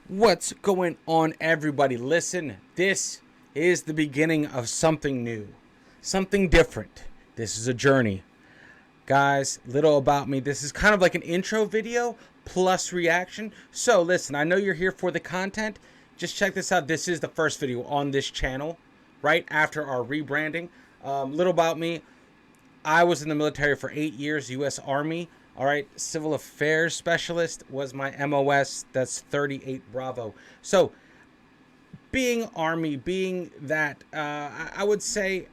What's going on, everybody? Listen, this is the beginning of something new, something different. This is a journey. Guys, little about me. This is kind of like an intro video plus reaction. So listen, I know you're here for the content. Just check this out. This is the first video on this channel, right after our rebranding. Little about me. I was in the military for 8 years, U.S. Army. All right, Civil Affairs Specialist was my MOS. That's 38 Bravo. So, being Army, being that, I would say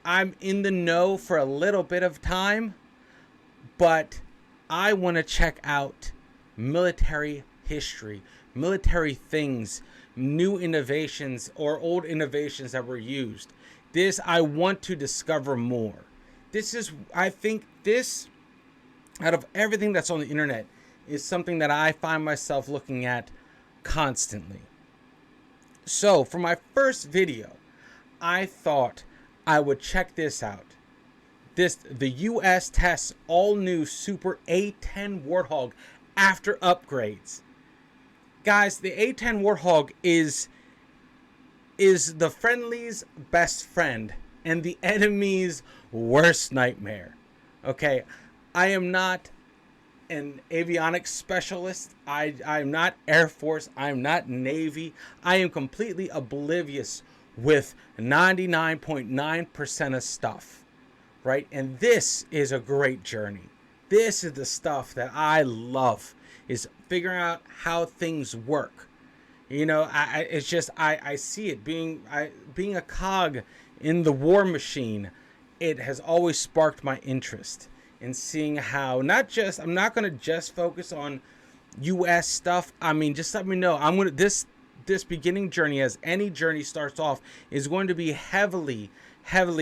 I'm in the know for a little bit of time, but I want to check out military history, military things, new innovations or old innovations that were used. I want to discover more. I think this, out of everything that's on the internet, is something that I find myself looking at constantly. So for my first video, I thought I would check this out. The US tests all new Super A10 Warthog after upgrades. Guys, the A10 Warthog is the friendly's best friend and the enemy's worst nightmare. Okay, I am not an avionics specialist. I'm not Air Force. I'm not Navy. I am completely oblivious with 99.9% of stuff, right? And this is a great journey. This is the stuff that I love, is figuring out how things work. You know, I see it being a cog in the war machine. It has always sparked my interest in seeing how I'm not going to just focus on US stuff. I mean, just let me know. This beginning journey, as any journey starts off, is going to be heavily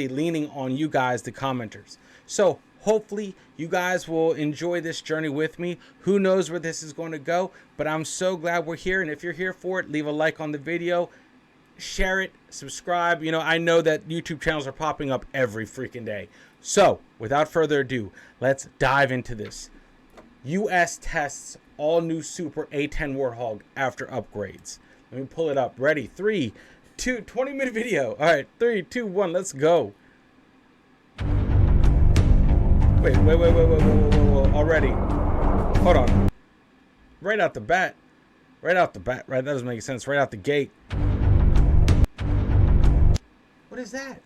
leaning on you guys, the commenters. So hopefully you guys will enjoy this journey with me. Who knows where this is going to go, but I'm so glad we're here. And if you're here for it, leave a like on the video, share it, subscribe. You know, I know that YouTube channels are popping up every freaking day. So without further ado, let's dive into this. US tests all new Super A10 Warthog after upgrades. Let me pull it up. Ready? 3, 2, 20-minute video. All right, 3, 2, 1, let's go. Wait. Already. Hold on. Right out the bat. Right? That doesn't make sense. Right out the gate. What is that?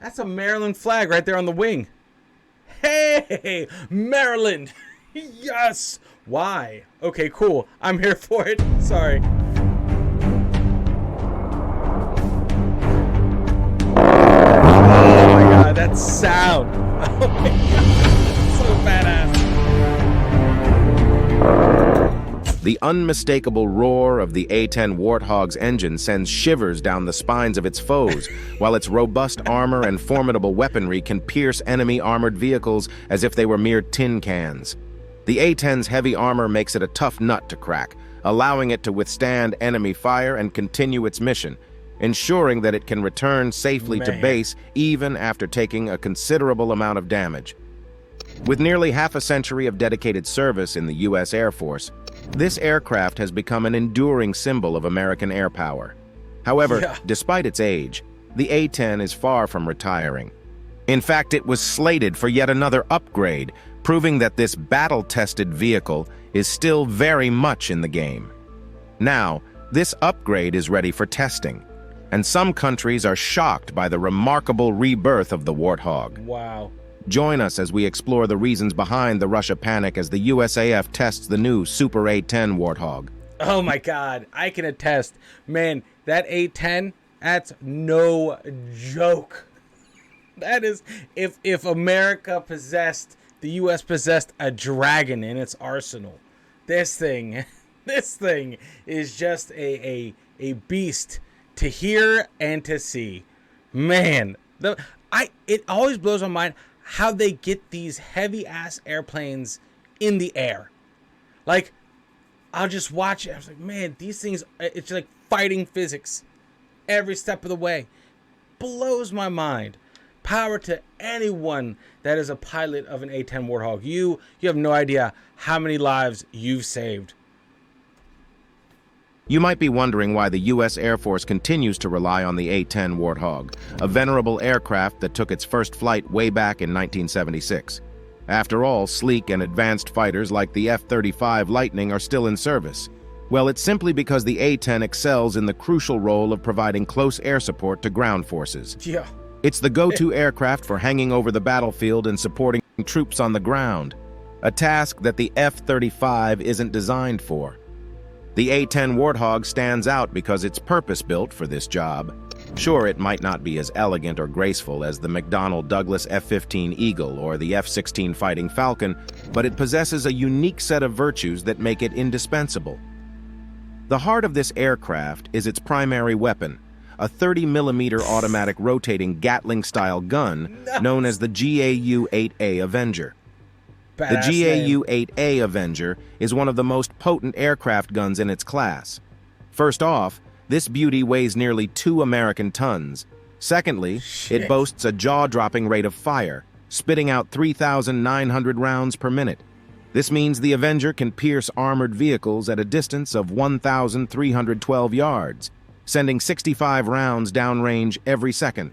That's a Maryland flag right there on the wing. Hey, Maryland. Yes. Why? Okay, cool. I'm here for it. Sorry. Oh my God, that sound. Oh my God, so badass. The unmistakable roar of the A-10 Warthog's engine sends shivers down the spines of its foes, while its robust armor and formidable weaponry can pierce enemy armored vehicles as if they were mere tin cans. The A-10's heavy armor makes it a tough nut to crack, allowing it to withstand enemy fire and continue its mission, ensuring that it can return safely to base even after taking a considerable amount of damage. With nearly half a century of dedicated service in the U.S. Air Force, this aircraft has become an enduring symbol of American air power. However, despite its age, the A-10 is far from retiring. In fact, it was slated for yet another upgrade, proving that this battle-tested vehicle is still very much in the game. Now, this upgrade is ready for testing, and some countries are shocked by the remarkable rebirth of the Warthog. Wow. Join us as we explore the reasons behind the Russia panic as the USAF tests the new Super A10 Warthog. Oh my God, I can attest. Man, that A10, that's no joke. That is, if America possessed, the US possessed a dragon in its arsenal, this thing is just a beast to hear and to see. Man, it always blows my mind how they get these heavy ass airplanes in the air. Like, I'll just watch it. I was like, man, these things, it's like fighting physics every step of the way. Blows my mind. Power to anyone that is a pilot of an A-10 Warthog. You have no idea how many lives you've saved. You might be wondering why the U.S. Air Force continues to rely on the A-10 Warthog, a venerable aircraft that took its first flight way back in 1976. After all, sleek and advanced fighters like the F-35 Lightning are still in service. Well, it's simply because the A-10 excels in the crucial role of providing close air support to ground forces. Yeah. It's the go-to aircraft for hanging over the battlefield and supporting troops on the ground, a task that the F-35 isn't designed for. The A-10 Warthog stands out because it's purpose-built for this job. Sure, it might not be as elegant or graceful as the McDonnell Douglas F-15 Eagle or the F-16 Fighting Falcon, but it possesses a unique set of virtues that make it indispensable. The heart of this aircraft is its primary weapon, a 30mm automatic rotating Gatling-style gun known as the GAU-8A Avenger. The GAU-8A Avenger is one of the most potent aircraft guns in its class. First off, this beauty weighs nearly 2 American tons. Secondly, it boasts a jaw-dropping rate of fire, spitting out 3,900 rounds per minute. This means the Avenger can pierce armored vehicles at a distance of 1,312 yards, sending 65 rounds downrange every second.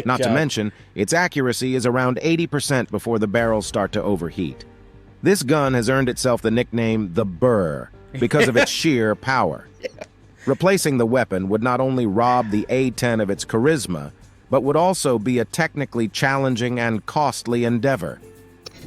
Not to mention, its accuracy is around 80% before the barrels start to overheat. This gun has earned itself the nickname the Burr because of its sheer power. Replacing the weapon would not only rob the A-10 of its charisma, but would also be a technically challenging and costly endeavor.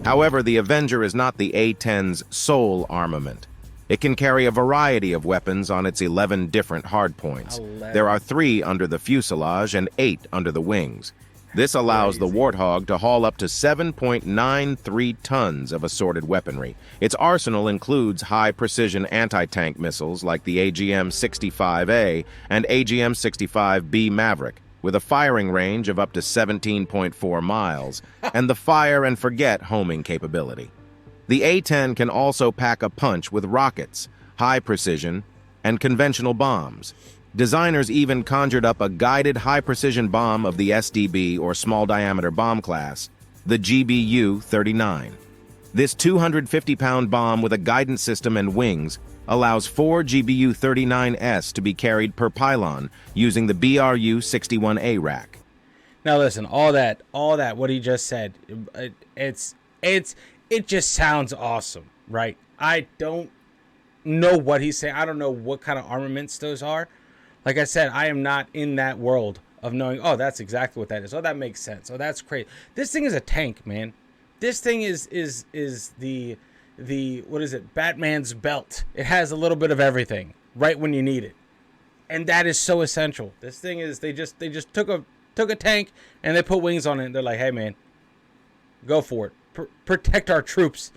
However, the Avenger is not the A-10's sole armament. It can carry a variety of weapons on its 11 different hardpoints. There are 3 under the fuselage and 8 under the wings. This allows the Warthog to haul up to 7.93 tons of assorted weaponry. Its arsenal includes high-precision anti-tank missiles like the AGM-65A and AGM-65B Maverick, with a firing range of up to 17.4 miles, and the fire-and-forget homing capability. The A-10 can also pack a punch with rockets, high-precision, and conventional bombs. Designers even conjured up a guided high-precision bomb of the SDB or small-diameter bomb class, the GBU-39. This 250-pound bomb with a guidance system and wings allows 4 GBU-39S to be carried per pylon using the BRU-61A rack. Now listen, all that, what he just said, it just sounds awesome, right? I don't know what he's saying. I don't know what kind of armaments those are. Like I said, I am not in that world of knowing, oh, that's exactly what that is. Oh, that makes sense. Oh, that's crazy. This thing is a tank, man. This thing is the what is it? Batman's belt. It has a little bit of everything right when you need it. And that is so essential. This thing is they just took a tank and they put wings on it and they're like, "Hey man, go for it. Protect our troops."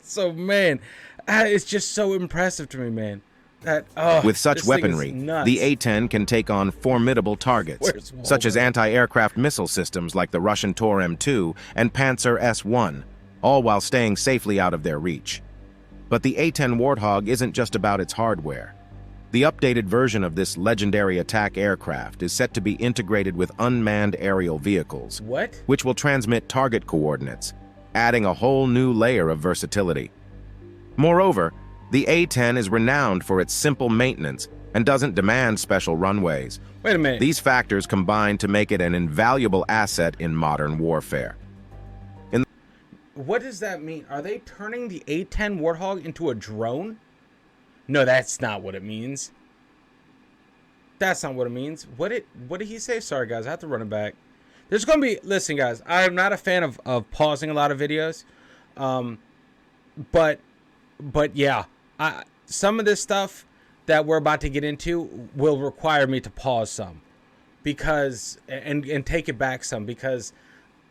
So man, it's just so impressive to me, man. With such weaponry, the A-10 can take on formidable targets, such as anti-aircraft missile systems like the Russian Tor M2 and Panzer S-1, all while staying safely out of their reach. But the A-10 Warthog isn't just about its hardware. The updated version of this legendary attack aircraft is set to be integrated with unmanned aerial vehicles, which will transmit target coordinates, adding a whole new layer of versatility. Moreover, the A-10 is renowned for its simple maintenance and doesn't demand special runways. Wait a minute. These factors combine to make it an invaluable asset in modern warfare. What does that mean? Are they turning the A-10 Warthog into a drone? No, that's not what it means. That's not what it means. What did he say? Sorry, guys. I have to run it back. There's going to be... Listen, guys. I'm not a fan of pausing a lot of videos. But yeah. Some of this stuff that we're about to get into will require me to pause some. Because... And take it back some. Because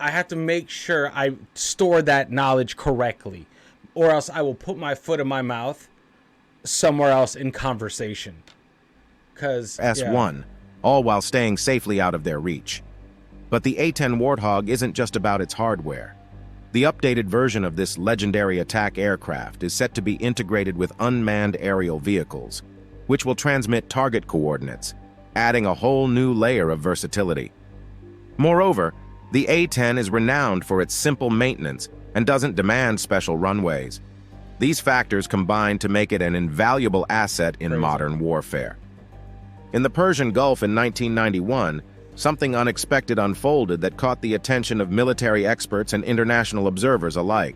I have to make sure I store that knowledge correctly. Or else I will put my foot in my mouth somewhere else in conversation. Because S1, all while staying safely out of their reach. But the A-10 Warthog isn't just about its hardware. The updated version of this legendary attack aircraft is set to be integrated with unmanned aerial vehicles, which will transmit target coordinates, adding a whole new layer of versatility. Moreover, the A-10 is renowned for its simple maintenance and doesn't demand special runways. These factors combined to make it an invaluable asset in modern warfare. In the Persian Gulf in 1991, something unexpected unfolded that caught the attention of military experts and international observers alike.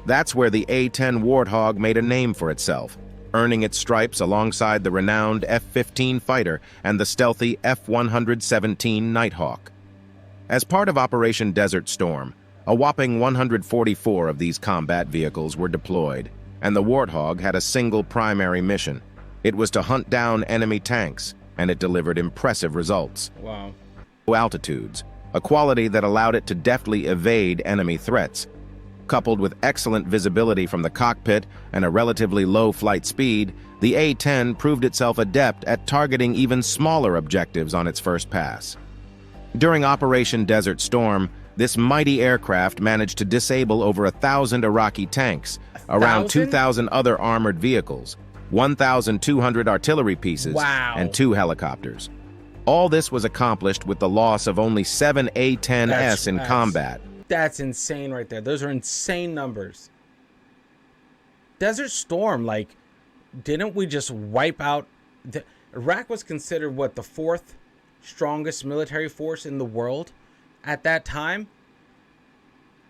That's where the A-10 Warthog made a name for itself, earning its stripes alongside the renowned F-15 fighter and the stealthy F-117 Nighthawk. As part of Operation Desert Storm, a whopping 144 of these combat vehicles were deployed, and the Warthog had a single primary mission. It was to hunt down enemy tanks, and it delivered impressive results. Wow. Altitudes, a quality that allowed it to deftly evade enemy threats. Coupled with excellent visibility from the cockpit and a relatively low flight speed, the A-10 proved itself adept at targeting even smaller objectives on its first pass. During Operation Desert Storm, this mighty aircraft managed to disable over 1,000 Iraqi tanks, around 2,000 other armored vehicles, 1,200 artillery pieces, and 2 helicopters. All this was accomplished with the loss of only 7 A-10s in combat. That's insane right there. Those are insane numbers. Desert Storm, like, didn't we just wipe out... Iraq was considered, what, the 4th strongest military force in the world at that time?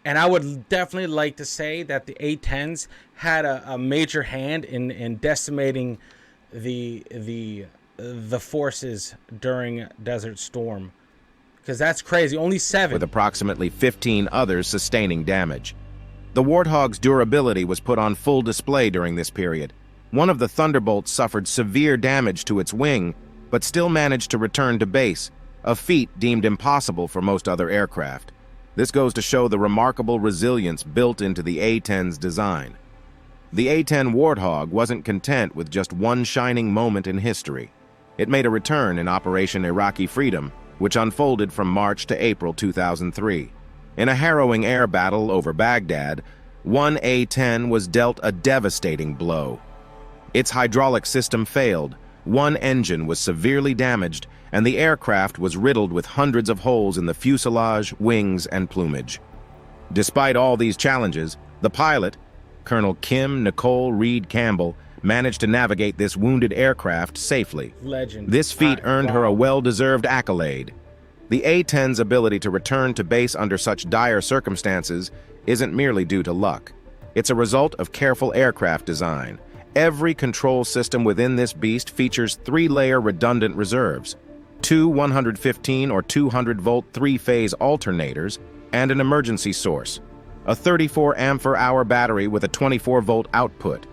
And I would definitely like to say that the A-10s had a major hand in decimating the forces during Desert Storm. Because that's crazy. Only 7. With approximately 15 others sustaining damage. The Warthog's durability was put on full display during this period. One of the Thunderbolts suffered severe damage to its wing, but still managed to return to base, a feat deemed impossible for most other aircraft. This goes to show the remarkable resilience built into the A-10's design. The A-10 Warthog wasn't content with just one shining moment in history. It made a return in Operation Iraqi Freedom, which unfolded from March to April 2003. In a harrowing air battle over Baghdad, one A-10 was dealt a devastating blow. Its hydraulic system failed, one engine was severely damaged, and the aircraft was riddled with hundreds of holes in the fuselage, wings, and plumage. Despite all these challenges, the pilot, Colonel Kim Nicole Reed Campbell, managed to navigate this wounded aircraft safely. Legend. This feat earned her a well-deserved accolade. The A-10's ability to return to base under such dire circumstances isn't merely due to luck. It's a result of careful aircraft design. Every control system within this beast features 3-layer redundant reserves, 2 115 or 200-volt 3-phase alternators, and an emergency source, a 34 ampere-hour battery with a 24-volt output.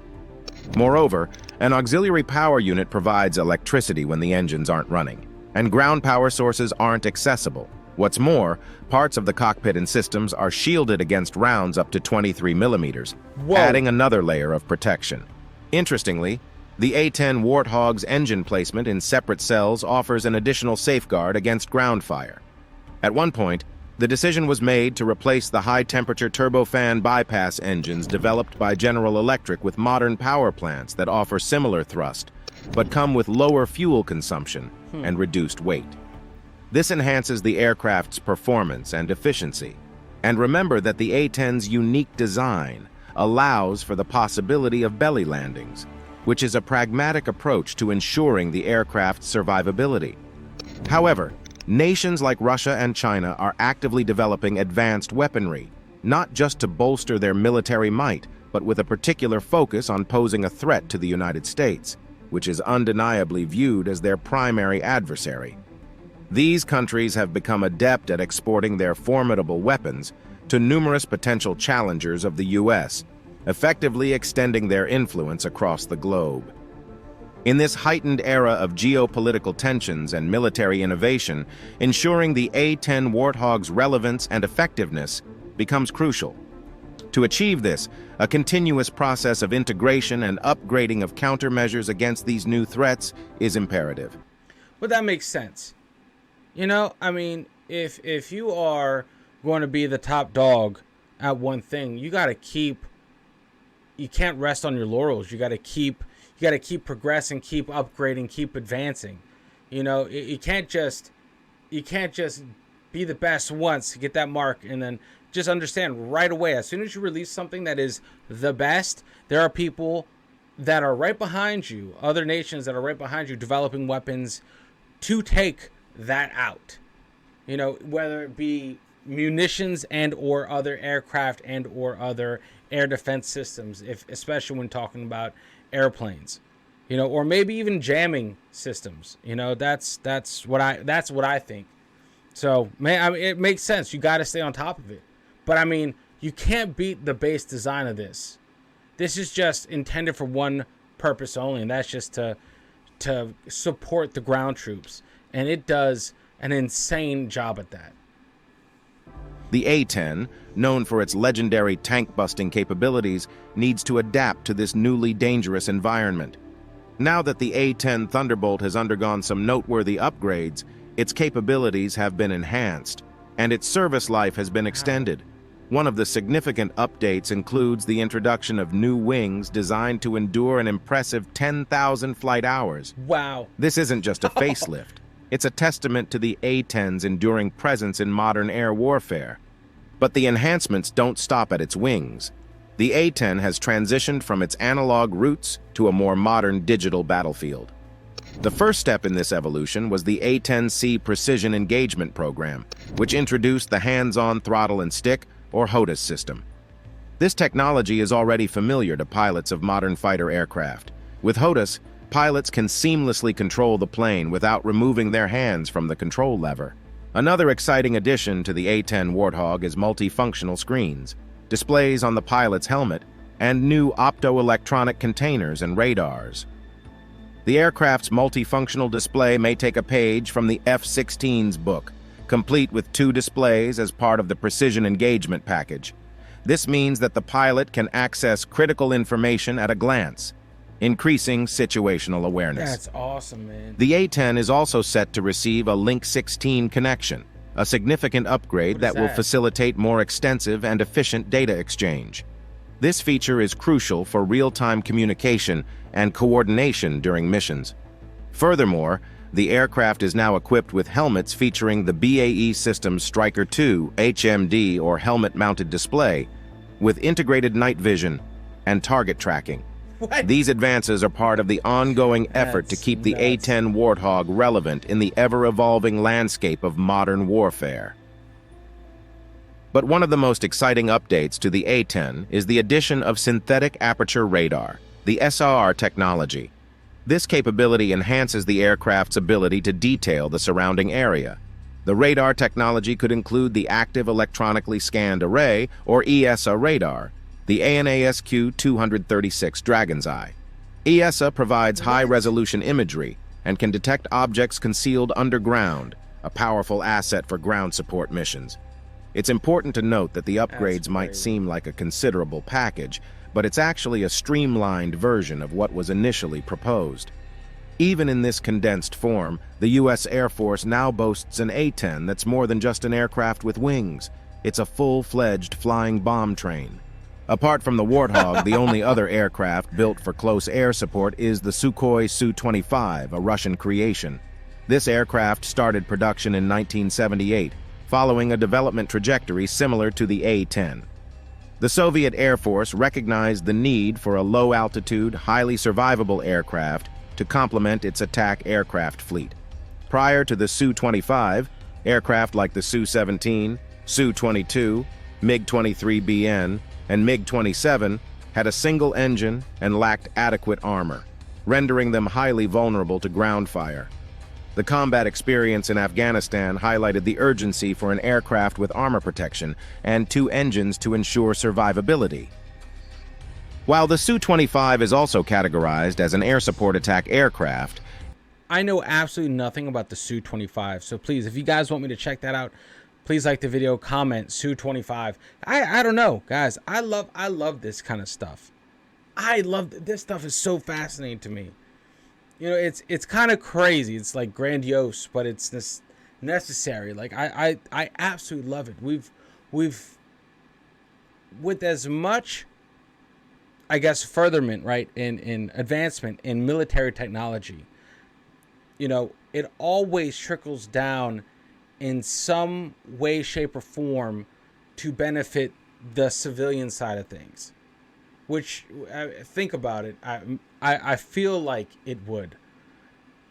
Moreover, an auxiliary power unit provides electricity when the engines aren't running, and ground power sources aren't accessible. What's more, parts of the cockpit and systems are shielded against rounds up to 23 millimeters, adding another layer of protection. Interestingly, the A-10 Warthog's engine placement in separate cells offers an additional safeguard against ground fire. At one point, the decision was made to replace the high-temperature turbofan bypass engines developed by General Electric with modern power plants that offer similar thrust, but come with lower fuel consumption and reduced weight. This enhances the aircraft's performance and efficiency. And remember that the A-10's unique design allows for the possibility of belly landings, which is a pragmatic approach to ensuring the aircraft's survivability. However, nations like Russia and China are actively developing advanced weaponry, not just to bolster their military might, but with a particular focus on posing a threat to the United States, which is undeniably viewed as their primary adversary. These countries have become adept at exporting their formidable weapons to numerous potential challengers of the U.S., effectively extending their influence across the globe. In this heightened era of geopolitical tensions and military innovation, ensuring the A-10 Warthog's relevance and effectiveness becomes crucial. To achieve this, a continuous process of integration and upgrading of countermeasures against these new threats is imperative. Well, that makes sense. You know, I mean, if you are going to be the top dog at one thing, you can't rest on your laurels. You got to keep progressing, keep upgrading, keep advancing. You know, you can't just be the best once, get that mark, and then just understand right away, as soon as you release something that is the best, there are people that are right behind you, other nations that are right behind you, developing weapons to take that out. You know, whether it be munitions and or other aircraft and or other air defense systems, if especially when talking about airplanes, you know, or maybe even jamming systems. You know, that's what I think. So, man, I mean, it makes sense. You got to stay on top of it. But I mean, you can't beat the base design of this. This is just intended for one purpose only, and that's just to support the ground troops, and it does an insane job at that. The A-10, known for its legendary tank-busting capabilities, needs to adapt to this newly dangerous environment. Now that the A-10 Thunderbolt has undergone some noteworthy upgrades, its capabilities have been enhanced, and its service life has been extended. One of the significant updates includes the introduction of new wings designed to endure an impressive 10,000 flight hours. Wow. This isn't just a facelift. It's a testament to the A-10's enduring presence in modern air warfare. But the enhancements don't stop at its wings. The A-10 has transitioned from its analog roots to a more modern digital battlefield. The first step in this evolution was the A-10C Precision Engagement Program, which introduced the hands-on throttle and stick, or HOTAS system. This technology is already familiar to pilots of modern fighter aircraft. With HOTAS, pilots can seamlessly control the plane without removing their hands from the control lever. Another exciting addition to the A-10 Warthog is multifunctional screens, displays on the pilot's helmet, and new optoelectronic containers and radars. The aircraft's multifunctional display may take a page from the F-16's book, complete with 2 displays as part of the Precision Engagement package. This means that the pilot can access critical information at a glance, increasing situational awareness. That's awesome, man. The A-10 is also set to receive a Link 16 connection, a significant upgrade that will facilitate more extensive and efficient data exchange. This feature is crucial for real-time communication and coordination during missions. Furthermore, the aircraft is now equipped with helmets featuring the BAE Systems Striker 2 HMD or helmet-mounted display with integrated night vision and target tracking. What? These advances are part of the ongoing effort to keep the A-10 Warthog relevant in the ever-evolving landscape of modern warfare. But one of the most exciting updates to the A-10 is the addition of synthetic aperture radar, the SAR technology. This capability enhances the aircraft's ability to detail the surrounding area. The radar technology could include the Active Electronically Scanned Array, or ESA radar, the ANASQ 236 Dragon's Eye. ESA provides high-resolution imagery and can detect objects concealed underground, a powerful asset for ground support missions. It's important to note that the upgrades might seem like a considerable package, but it's actually a streamlined version of what was initially proposed. Even in this condensed form, the U.S. Air Force now boasts an A-10 that's more than just an aircraft with wings. It's a full-fledged flying bomb train. Apart from the Warthog, the only other aircraft built for close air support is the Sukhoi Su-25, a Russian creation. This aircraft started production in 1978, following a development trajectory similar to the A-10. The Soviet Air Force recognized the need for a low-altitude, highly survivable aircraft to complement its attack aircraft fleet. Prior to the Su-25, aircraft like the Su-17, Su-22, MiG-23BN, and MiG-27 had a single engine and lacked adequate armor, rendering them highly vulnerable to ground fire. The combat experience in Afghanistan highlighted the urgency for an aircraft with armor protection and 2 engines to ensure survivability. While the Su-25 is also categorized as an air support attack aircraft, I know absolutely nothing about the Su-25, so please, if you guys want me to check that out, please like the video, comment Su-25. I don't know, guys. I love this kind of stuff. This stuff is so fascinating to me. You know, it's kind of crazy. It's like grandiose, but it's necessary. Like I absolutely love it. We've with as much, I guess, furtherment, right, in advancement in military technology, you know, it always trickles down in some way, shape, or form to benefit the civilian side of things. Which, think about it, I feel like it would.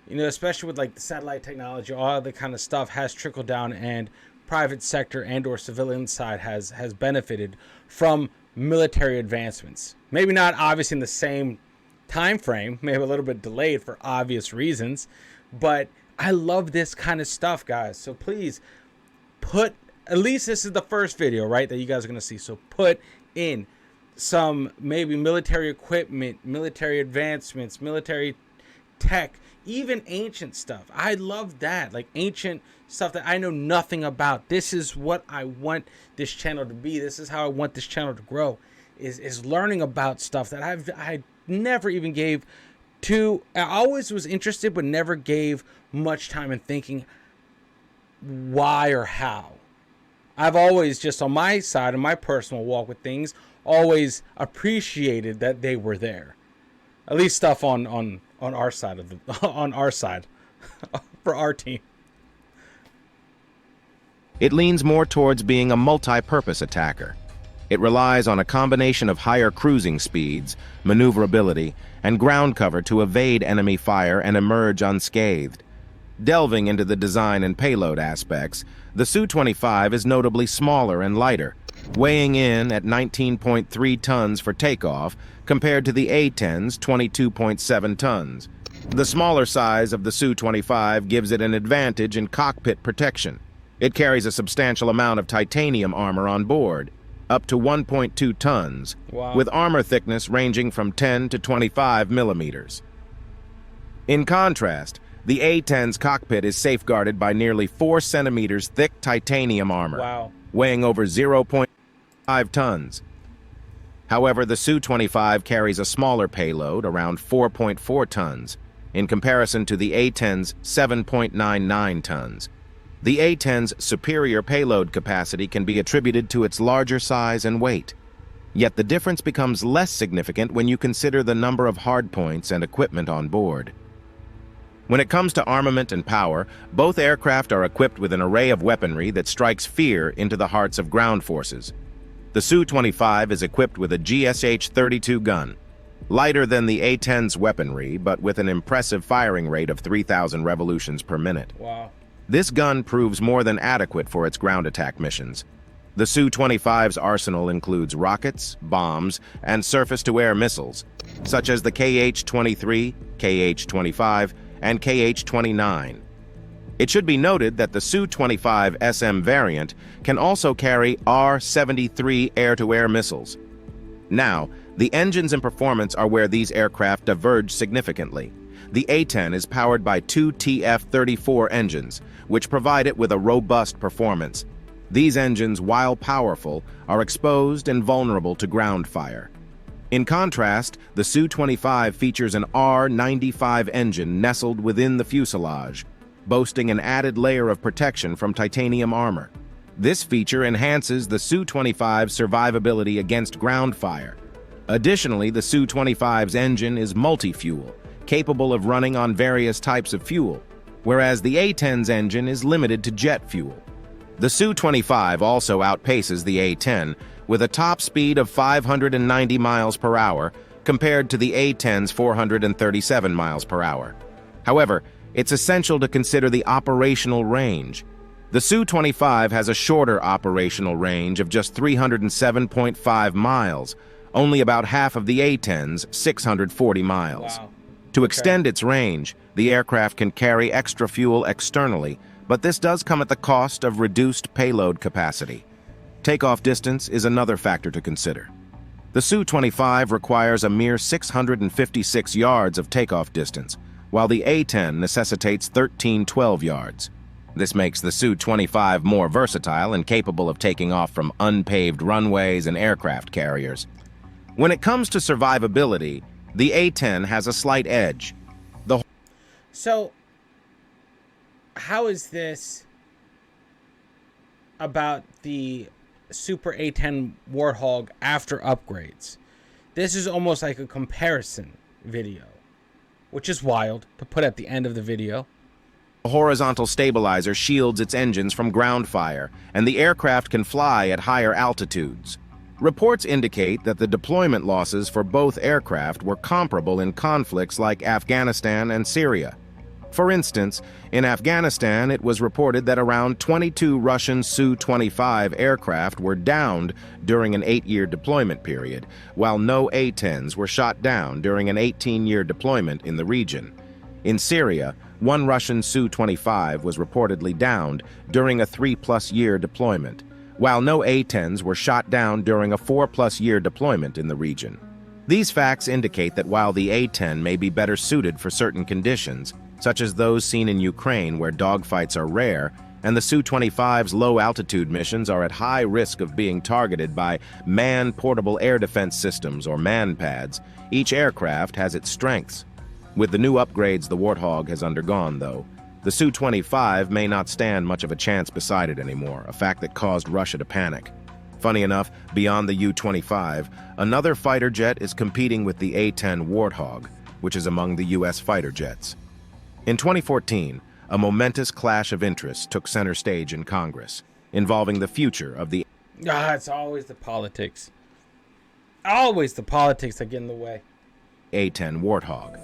You know, especially with like the satellite technology, all the kind of stuff has trickled down, and private sector and or civilian side has benefited from military advancements. Maybe not obviously in the same time frame, maybe a little bit delayed for obvious reasons, but I love this kind of stuff, guys. So please put, at least this is the first video, right, that you guys are going to see. So put in some maybe military equipment, military advancements, military tech, even ancient stuff. I love that, like ancient stuff that I know nothing about. This is what I want this channel to be. This is how I want this channel to grow, is learning about stuff that I never even gave to. I always was interested, but never gave much time in thinking why or how. I've always, just on my side, in my personal walk with things, always appreciated that they were there. At least stuff on our side of the on our side for our team. It leans more towards being a multi-purpose attacker. It relies on a combination of higher cruising speeds, maneuverability, and ground cover to evade enemy fire and emerge unscathed. Delving into the design and payload aspects, the Su-25 is notably smaller and lighter, weighing in at 19.3 tons for takeoff compared to the A-10's 22.7 tons. The smaller size of the Su-25 gives it an advantage in cockpit protection. It carries a substantial amount of titanium armor on board, up to 1.2 tons, wow, with armor thickness ranging from 10 to 25 millimeters. In contrast, the A-10's cockpit is safeguarded by nearly 4 centimeters thick titanium armor, wow, weighing over 0.5 tons. However, the Su-25 carries a smaller payload, around 4.4 tons, in comparison to the A-10's 7.99 tons. The A-10's superior payload capacity can be attributed to its larger size and weight. Yet the difference becomes less significant when you consider the number of hardpoints and equipment on board. When it comes to armament and power, both aircraft are equipped with an array of weaponry that strikes fear into the hearts of ground forces. The Su-25 is equipped with a GSH-32 gun, lighter than the A-10's weaponry, but with an impressive firing rate of 3,000 revolutions per minute. wow. This gun proves more than adequate for its ground attack missions. The Su-25's arsenal includes rockets, bombs, and surface-to-air missiles, such as the KH-23, KH-25, and KH-29. It should be noted that the Su-25 SM variant can also carry R-73 air-to-air missiles. Now, the engines and performance are where these aircraft diverge significantly. The A-10 is powered by 2 TF-34 engines, which provide it with a robust performance. These engines, while powerful, are exposed and vulnerable to ground fire. In contrast, the Su-25 features an R-95 engine nestled within the fuselage, boasting an added layer of protection from titanium armor. This feature enhances the Su-25's survivability against ground fire. Additionally, the Su-25's engine is multi-fuel, capable of running on various types of fuel, whereas the A-10's engine is limited to jet fuel. The Su-25 also outpaces the A-10 with a top speed of 590 miles per hour compared to the A-10's 437 miles per hour. However, it's essential to consider the operational range. The Su-25 has a shorter operational range of just 307.5 miles, only about half of the A-10's 640 miles. Wow. To extend its range, the aircraft can carry extra fuel externally, but this does come at the cost of reduced payload capacity. Takeoff distance is another factor to consider. The Su-25 requires a mere 656 yards of takeoff distance, while the A-10 necessitates 1312 yards. This makes the Su-25 more versatile and capable of taking off from unpaved runways and aircraft carriers. When it comes to survivability, the A-10 has a slight edge. So, how is this about the Super A-10 Warthog after upgrades? This is almost like a comparison video, which is wild to put at the end of the video. A horizontal stabilizer shields its engines from ground fire, and the aircraft can fly at higher altitudes. Reports indicate that the deployment losses for both aircraft were comparable in conflicts like Afghanistan and Syria. For instance, in Afghanistan, it was reported that around 22 Russian Su-25 aircraft were downed during an 8-year deployment period, while no A-10s were shot down during an 18-year deployment in the region. In Syria, one Russian Su-25 was reportedly downed during a 3-plus-year deployment, while no A-10s were shot down during a 4-plus-year deployment in the region. These facts indicate that while the A-10 may be better suited for certain conditions, such as those seen in Ukraine where dogfights are rare, and the Su-25's low-altitude missions are at high risk of being targeted by man-portable air defense systems or MANPADS, each aircraft has its strengths. With the new upgrades the Warthog has undergone, though, the Su-25 may not stand much of a chance beside it anymore, a fact that caused Russia to panic. Funny enough, beyond the U-25, another fighter jet is competing with the A-10 Warthog, which is among the U.S. fighter jets. In 2014, a momentous clash of interests took center stage in Congress, involving the future of the It's always the politics. Always the politics that get in the way. A-10 Warthog.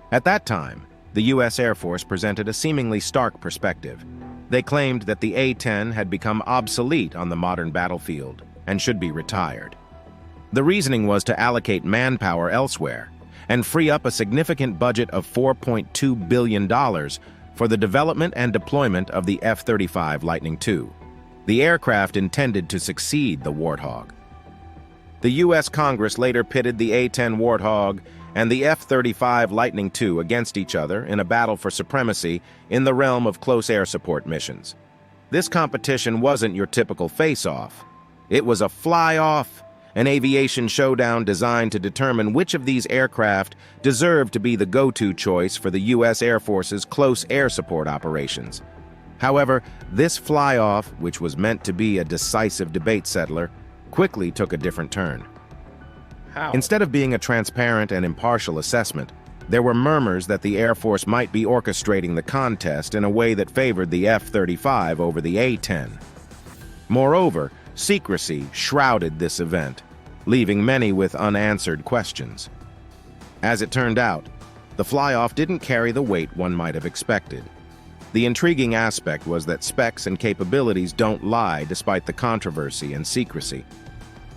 At that time, the U.S. Air Force presented a seemingly stark perspective. They claimed that the A-10 had become obsolete on the modern battlefield and should be retired. The reasoning was to allocate manpower elsewhere and free up a significant budget of $4.2 billion for the development and deployment of the F-35 Lightning II, the aircraft intended to succeed the Warthog. The U.S. Congress later pitted the A-10 Warthog and the F-35 Lightning II against each other in a battle for supremacy in the realm of close air support missions. This competition wasn't your typical face-off. It was a fly-off, an aviation showdown designed to determine which of these aircraft deserved to be the go-to choice for the U.S. Air Force's close air support operations. However, this fly-off, which was meant to be a decisive debate settler, quickly took a different turn. How? Instead of being a transparent and impartial assessment, there were murmurs that the Air Force might be orchestrating the contest in a way that favored the F-35 over the A-10. Moreover, secrecy shrouded this event, leaving many with unanswered questions. As it turned out, the fly-off didn't carry the weight one might have expected. The intriguing aspect was that specs and capabilities don't lie despite the controversy and secrecy.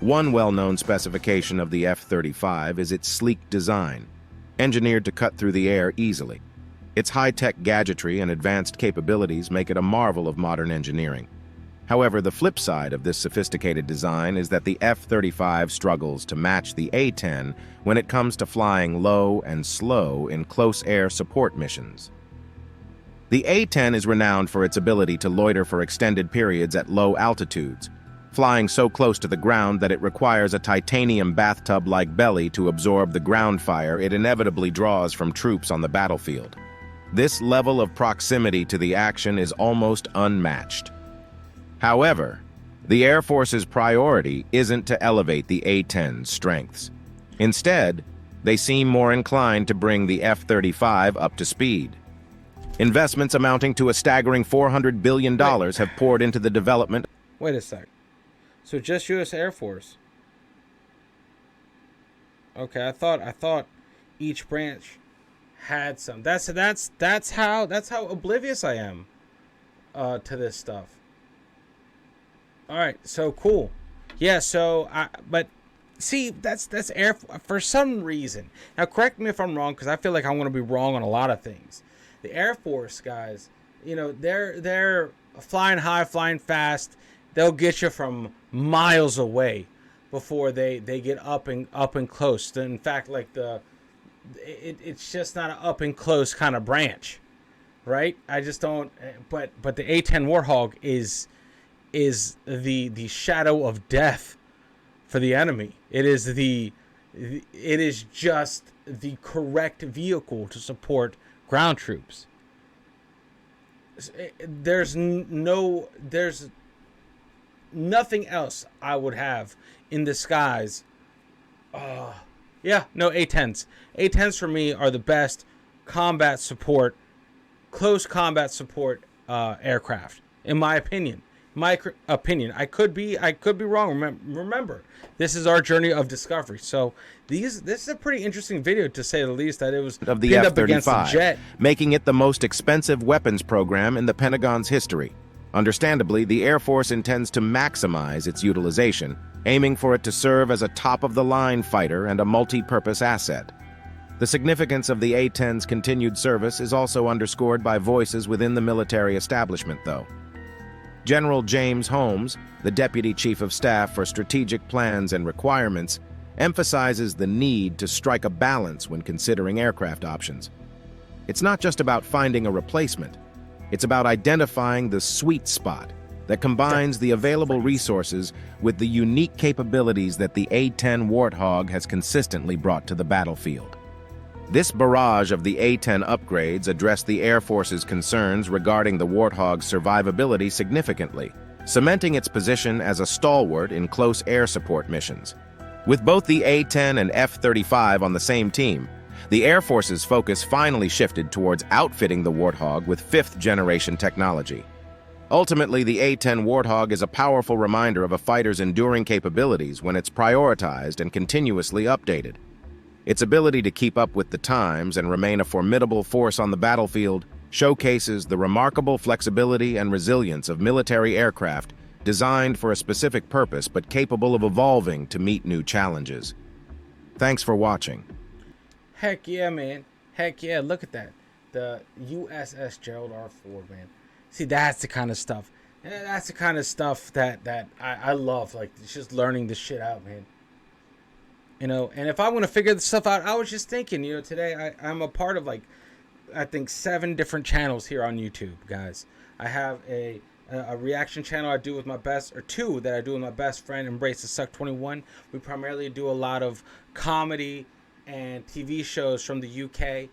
One well-known specification of the F-35 is its sleek design, engineered to cut through the air easily. Its high-tech gadgetry and advanced capabilities make it a marvel of modern engineering. However, the flip side of this sophisticated design is that the F-35 struggles to match the A-10 when it comes to flying low and slow in close air support missions. The A-10 is renowned for its ability to loiter for extended periods at low altitudes, flying so close to the ground that it requires a titanium bathtub-like belly to absorb the ground fire it inevitably draws from troops on the battlefield. This level of proximity to the action is almost unmatched. However, the Air Force's priority isn't to elevate the A-10's strengths. Instead, they seem more inclined to bring the F-35 up to speed. Investments amounting to a staggering $400 billion have poured into the development. Wait a sec. So just U.S. Air Force. Okay, I thought each branch had some. That's how oblivious I am to this stuff. All right, so cool. Yeah, but see, that's Air for some reason. Now correct me if I'm wrong, because I feel like I'm going to be wrong on a lot of things. The Air Force guys, they're flying high, flying fast. They'll get you from miles away before they get up and close. In fact, like it's just not an up and close kind of branch, right? I just don't. But the A-10 Warthog is the shadow of death for the enemy. It is just the correct vehicle to support ground troops. There's nothing else I would have in the skies. A-10s. A-10s for me are the best combat support close combat support aircraft, in my opinion. I could be wrong. Remember, this is our journey of discovery. So this is a pretty interesting video, to say the least. That it was of the pinned up against the jet, F-35, making it the most expensive weapons program in the Pentagon's history. Understandably, the Air Force intends to maximize its utilization, aiming for it to serve as a top-of-the-line fighter and a multi-purpose asset. The significance of the A-10's continued service is also underscored by voices within the military establishment, though. General James Holmes, the Deputy Chief of Staff for Strategic Plans and Requirements, emphasizes the need to strike a balance when considering aircraft options. It's not just about finding a replacement. It's about identifying the sweet spot that combines the available resources with the unique capabilities that the A-10 Warthog has consistently brought to the battlefield. This barrage of the A-10 upgrades addressed the Air Force's concerns regarding the Warthog's survivability significantly, cementing its position as a stalwart in close air support missions. With both the A-10 and F-35 on the same team, the Air Force's focus finally shifted towards outfitting the Warthog with fifth-generation technology. Ultimately, the A-10 Warthog is a powerful reminder of a fighter's enduring capabilities when it's prioritized and continuously updated. Its ability to keep up with the times and remain a formidable force on the battlefield showcases the remarkable flexibility and resilience of military aircraft designed for a specific purpose but capable of evolving to meet new challenges. Thanks for watching. Heck yeah, man. Heck yeah, look at that. The USS Gerald R. Ford, man. See, that's the kind of stuff. That's the kind of stuff that I love. Like, it's just learning this shit out, man. You know, and if I want to figure this stuff out, I was just thinking, you know, today I'm a part of, like, I think 7 different channels here on YouTube, guys. I have a reaction channel I do with my best, or 2 that I do with my best friend, Embrace the Suck 21. We primarily do a lot of comedy and TV shows from the UK.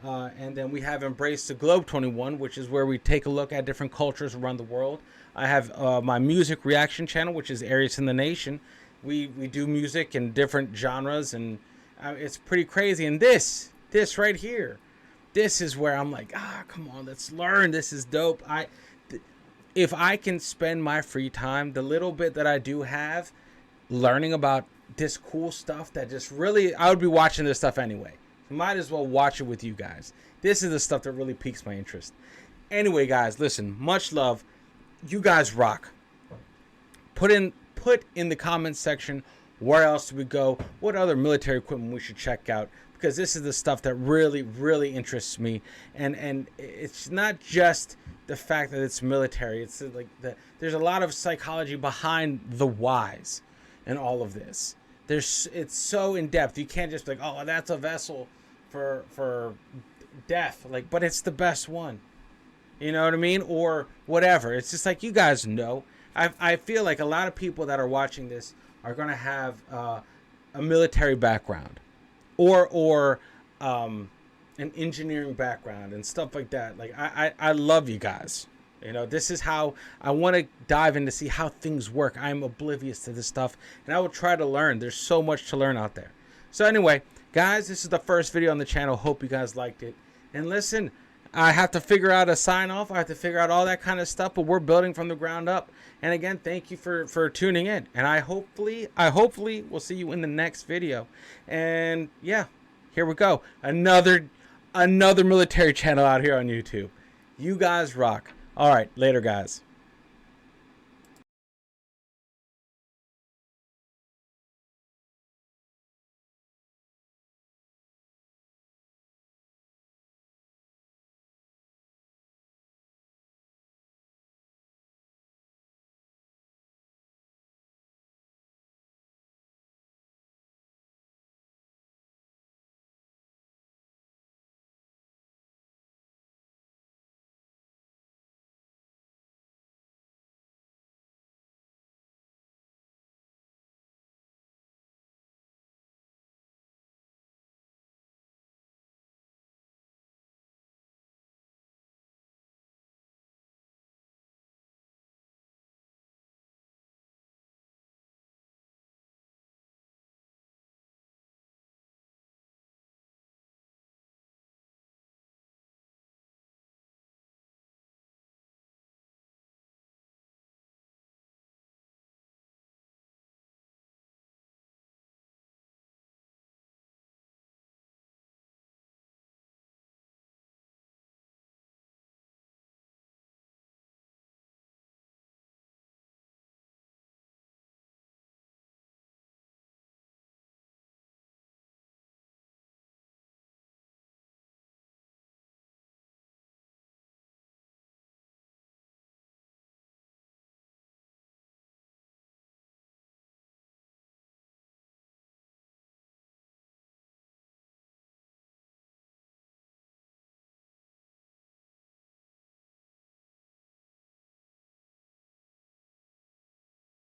And then we have Embrace the Globe 21, which is where we take a look at different cultures around the world. I have my music reaction channel, which is Areas in the Nation. We do music in different genres, and it's pretty crazy. And this right here, this is where I'm like, come on, let's learn. This is dope. If I can spend my free time, the little bit that I do have, learning about this cool stuff that just really, I would be watching this stuff anyway. Might as well watch it with you guys. This is the stuff that really piques my interest. Anyway, guys, listen, much love. You guys rock. Put in the comments section, where else do we go? What other military equipment we should check out? Because this is the stuff that really, really interests me. And it's not just the fact that it's military. It's like there's a lot of psychology behind the whys and all of this. It's so in depth. You can't just be like, oh, that's a vessel for death. Like, but it's the best one. You know what I mean? Or whatever. It's just like, you guys know. I feel like a lot of people that are watching this are going to have a military background or an engineering background and stuff like that. Like, I love you guys. You know, this is how I want to dive in to see how things work. I'm oblivious to this stuff, and I will try to learn. There's so much to learn out there. So anyway, guys, this is the first video on the channel. Hope you guys liked it. And listen, I have to figure out a sign off. I have to figure out all that kind of stuff, but we're building from the ground up. And again, thank you for tuning in. And I hopefully will see you in the next video. And yeah, here we go. Another military channel out here on YouTube. You guys rock. All right, later, guys.